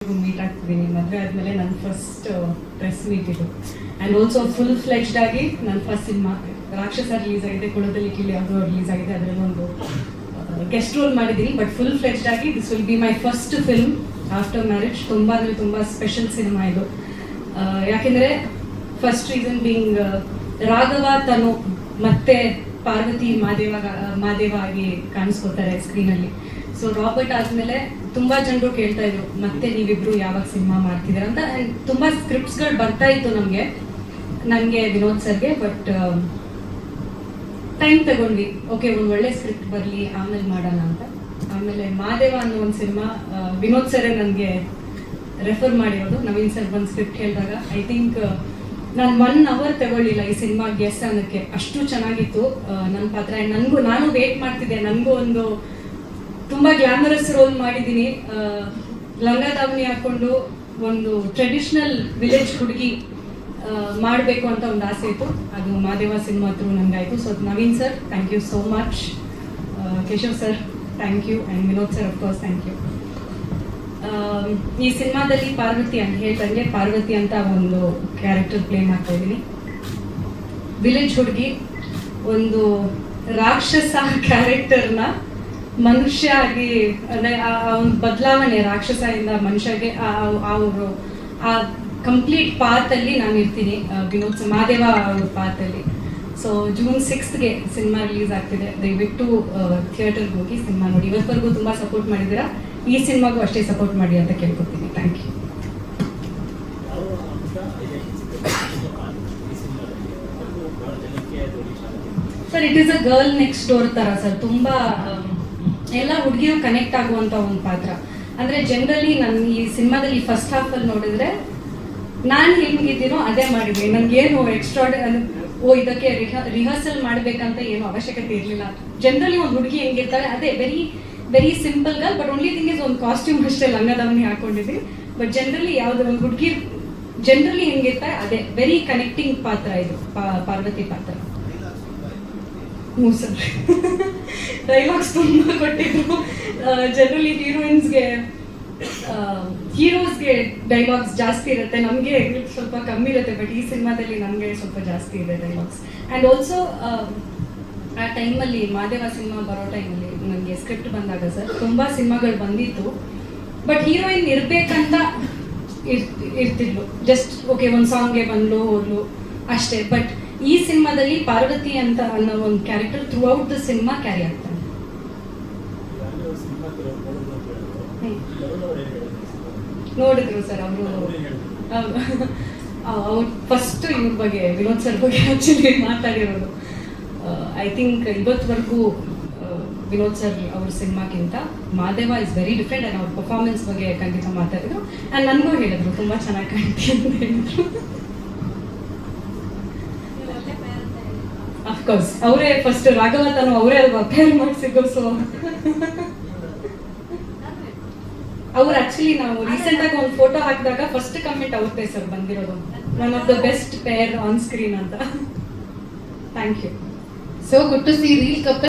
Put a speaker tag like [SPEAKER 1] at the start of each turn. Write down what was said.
[SPEAKER 1] ಎಲ್ರಿಗೂ ಮೀಟ್ ಆಗ್ತಿದ್ದೀನಿ. ಮದುವೆ ಆದಮೇಲೆ ನನ್ನ ಫಸ್ಟ್ ಪ್ರೆಸ್ ಮೀಟ್ ಇದು. ಆ್ಯಂಡ್ ಆಲ್ಸೋ ಫುಲ್ ಫ್ಲೆಜ್ಡ್ ಆಗಿ ನನ್ನ ಫಸ್ಟ್ ಸಿನಿಮಾ ರಾಕ್ಷಸ ರಿಲೀಸ್ ಆಗಿದೆ, ಕುಳದಲ್ಲಿ ಕಿಳಿ ಯಾವುದೋ ರಿಲೀಸ್ ಆಗಿದೆ, ಅದರಲ್ಲಿ ಒಂದು ಗೆಸ್ಟ್ ರೋಲ್ ಮಾಡಿದ್ದೀನಿ. ಬಟ್ ಫುಲ್ ಫ್ಲೆಜ್ಡ್ ಆಗಿ this will be my first film after marriage. ತುಂಬ ಅಂದರೆ ತುಂಬ ಸ್ಪೆಷಲ್ ಸಿನಿಮಾ ಇದು. ಯಾಕೆಂದರೆ ಫಸ್ಟ್ ರೀಸನ್ ಬೀಯಿಂಗ್ ರಾಘವ ತನು ಮತ್ತೆ ಪಾರ್ವತಿ ಮಾದೇವ ಆಗಿ ಕಾಣಿಸ್ಕೋತಾರೆ ಸ್ಕ್ರೀನಲ್ಲಿ. ಸೊ ರಾಬರ್ಟ್ ಆದಮೇಲೆ ತುಂಬ ಜನರು ಕೇಳ್ತಾ ಇದ್ರು ಮತ್ತೆ ನೀವಿಬ್ರು ಯಾವಾಗ ಸಿನಿಮಾ ಮಾಡ್ತಿದ್ದೀರ ಅಂತ. ಆ್ಯಂಡ್ ತುಂಬ ಸ್ಕ್ರಿಪ್ಟ್ಸ್ಗಳು ಬರ್ತಾ ಇತ್ತು ನನಗೆ ವಿನೋದ್ ಸರ್ಗೆ. ಬಟ್ ಟೈಮ್ ತಗೊಂಡ್ವಿ, ಓಕೆ ಒಂದು ಒಳ್ಳೆ ಸ್ಕ್ರಿಪ್ಟ್ ಬರಲಿ ಆಮೇಲೆ ಮಾಡೋಣ ಅಂತ. ಆಮೇಲೆ ಮಾದೇವ ಅನ್ನೋ ಒಂದು ಸಿನಿಮಾ ವಿನೋದ್ ಸರೇ ನನಗೆ ರೆಫರ್ ಮಾಡಿರೋದು. ನವೀನ್ ಸರ್ ಬಂದು ಸ್ಕ್ರಿಪ್ಟ್ ಹೇಳಿದಾಗ ಐ ಥಿಂಕ್ ನಾನು 1 hour ತಗೊಳ್ಳಿಲ್ಲ ಈ ಸಿನಿಮಾ ಗೆಸ್ ಅನ್ನೋಕ್ಕೆ, ಅಷ್ಟು ಚೆನ್ನಾಗಿತ್ತು ನನ್ನ ಪಾತ್ರ. ಆ್ಯಂಡ್ ನಾನು ವೇಟ್ ಮಾಡ್ತಿದ್ದೆ. ನನಗೂ ಒಂದು ತುಂಬ ಗ್ಲಾಮರಸ್ ರೋಲ್ ಮಾಡಿದ್ದೀನಿ. ಲಂಗ ದಾವಣಿ ಹಾಕ್ಕೊಂಡು ಒಂದು ಟ್ರೆಡಿಷ್ನಲ್ ವಿಲೇಜ್ ಹುಡುಗಿ ಮಾಡಬೇಕು ಅಂತ ಒಂದು ಆಸೆ ಇತ್ತು. ಅದು ಮಾದೇವ ಸಿನಿಮಾ ಥ್ರೂ ನನಗಾಯಿತು. So Naveen sir thank you so much, Keshav sir thank you, and Vinod sir of course thank you. ಈ ಸಿನಿಮಾದಲ್ಲಿ ಪಾರ್ವತಿ ಅಂತ ಹೇಳ್ದಂಗೆ ಪಾರ್ವತಿ ಅಂತ ಒಂದು ಕ್ಯಾರೆಕ್ಟರ್ ಪ್ಲೇ ಮಾಡ್ತಾ ಇದ್ದೀನಿ. ವಿಲೇಜ್ ಹುಡುಗಿ ಒಂದು ರಾಕ್ಷಸ ಕ್ಯಾರೆಕ್ಟರ್ನ ಮನುಷ್ಯ ಆಗಿ, ಅಂದರೆ ಆ ಒಂದು ಬದಲಾವಣೆ ರಾಕ್ಷಸದಿಂದ ಮನುಷ್ಯಗೆ ಅವರು ಆ ಕಂಪ್ಲೀಟ್ ಪಾತಲ್ಲಿ ನಾನು ಇರ್ತೀನಿ. ವಿನೋದ್ ಮಾದೇವ ಅವ್ರ ಪಾತಲ್ಲಿ. So June 6th cinema release ಆಗ್ತಿದೆ. ದಯವಿಟ್ಟು ಥಿಯೇಟರ್ಗೆ ಹೋಗಿ ಸಿನಿಮಾ ನೋಡಿ. ಇವತ್ತವರೆಗೂ ತುಂಬ ಸಪೋರ್ಟ್ ಮಾಡಿದ್ದೀರಾ, ಈ ಸಿನಿಮಾಗೂ ಅಷ್ಟೇ ಸಪೋರ್ಟ್ ಮಾಡಿ ಅಂತ ಕೇಳ್ಕೊತೀನಿ. Thank you sir. It is a girl next door ಥರ ಸರ್. ತುಂಬ ಎಲ್ಲ ಹುಡುಗಿಯರು ಕನೆಕ್ಟ್ ಆಗುವಂಥ ಒಂದು ಪಾತ್ರ. ಅಂದರೆ ಜನರಲಿ ನಾನು ಈ ಸಿನಿಮಾದಲ್ಲಿ ಫಸ್ಟ್ ಹಾಫಲ್ಲಿ ನೋಡಿದ್ರೆ ನಾನು ಹೆಂಗಿದ್ದೀನೋ ಅದೇ ಮಾಡಿದ್ವಿ. ನನಗೇನು ಎಕ್ಸ್ಟ್ರಾ ಇದಕ್ಕೆ ರಿಹರ್ಸಲ್ ಮಾಡಬೇಕಂತ ಏನು ಅವಶ್ಯಕತೆ ಇರಲಿಲ್ಲ. ಜನರಲಿ ಒಂದು ಹುಡುಗಿ ಹೆಂಗಿರ್ತಾಳೆ ಅದೇ very simple girl. But only thing is ಒಂದು ಕಾಸ್ಟ್ಯೂಮ್ ಅಷ್ಟೇ ಲಂಗ ದಾವಣಿ ಹಾಕೊಂಡಿದ್ವಿ. ಬಟ್ ಜನರಲಿ ಯಾವುದೋ ಒಂದು ಹುಡುಗಿ ಜನರಲಿ ಹೆಂಗಿರ್ತಾರೆ ಅದೇ ವೆರಿ ಕನೆಕ್ಟಿಂಗ್ ಪಾತ್ರ ಇದು ಪಾರ್ವತಿ ಪಾತ್ರ. ಹ್ಞೂ ಸರ್, ಡೈಲಾಗ್ಸ್ ತುಂಬ ಕೊಟ್ಟಿದ್ರು. ಜನರಲಿ ಹೀರೋಸ್ಗೆ ಡೈಲಾಗ್ಸ್ ಜಾಸ್ತಿ ಇರುತ್ತೆ, ನಮಗೆ ಸ್ವಲ್ಪ ಕಮ್ಮಿ ಇರುತ್ತೆ. ಬಟ್ ಈ ಸಿನಿಮಾದಲ್ಲಿ ನಮಗೆ ಸ್ವಲ್ಪ ಜಾಸ್ತಿ ಇದೆ ಡೈಲಾಗ್ಸ್. ಆ್ಯಂಡ್ ಆಲ್ಸೋ ಆ ಟೈಮಲ್ಲಿ ಮಾದೇವ ಸಿನಿಮಾ ಬರೋ ಟೈಮಲ್ಲಿ ನನಗೆ ಸ್ಕ್ರಿಪ್ಟ್ ಬಂದಾಗ ಸರ್ ತುಂಬ ಸಿನಿಮಾಗಳು ಬಂದಿತ್ತು. ಬಟ್ ಹೀರೋಯಿನ್ ಇರಬೇಕಂತ ಇರ್ತಿದ್ಲು. ಜಸ್ಟ್ ಓಕೆ ಒಂದು ಸಾಂಗ್ಗೆ ಬಂದ್ಲು ಹೋದ್ಲು ಅಷ್ಟೇ. ಬಟ್ ಈ ಸಿನಿಮಾದಲ್ಲಿ ಪಾರ್ವತಿ ಅಂತ ಅನ್ನೋ ಒಂದು character throughout the cinema carry ಆಗ್ತಾನೆ. ನೋಡಿದ್ರು ಸರ್ ಅವ್ರು ಫಸ್ಟ್ ಇವ್ರ ಬಗ್ಗೆ ವಿನೋದ್ ಸರ್ ಬಗ್ಗೆ ಆ್ಯಕ್ಚುಲಿ ಮಾತಾಡಿರೋದು. ಐ ಥಿಂಕ್ ಇವತ್ತುವರೆಗೂ ವಿನೋದ್ ಸರ್ ಅವ್ರ ಸಿನಿಮಾಕ್ಕಿಂತ Madeva is very different. And ಅವ್ರ ಪರ್ಫಾರ್ಮೆನ್ಸ್ ಬಗ್ಗೆ ಖಂಡಿತ ಮಾತಾಡಿದ್ರು. ಆ್ಯಂಡ್ ನನಗೂ ಹೇಳಿದ್ರು ತುಂಬ ಚೆನ್ನಾಗಿ ಕಾಣ್ತೀವಿ ಅಂತ ಹೇಳಿದ್ರು. ಅಫ್ಕೋರ್ಸ್ ಅವರೇ ಫಸ್ಟ್ ರಾಘವ ತಾನು ಅವರೇ ಅಲ್ವಾ ಪೇರ್ ಮಾಡಿಸಿದ್ದು. ಸೊ ಅವ್ರು ಆಕ್ಚುಲಿ ನಾವು ರೀಸೆಂಟ್ ಆಗಿ ಒಂದು ಫೋಟೋ ಹಾಕಿದಾಗ ಫಸ್ಟ್ ಕಮೆಂಟ್ ಅವ್ರದ್ದೇ ಸರ್ ಬಂದಿರೋದು, one of the best pair on screen ಅಂತ. Thank you.
[SPEAKER 2] So good to see real couple.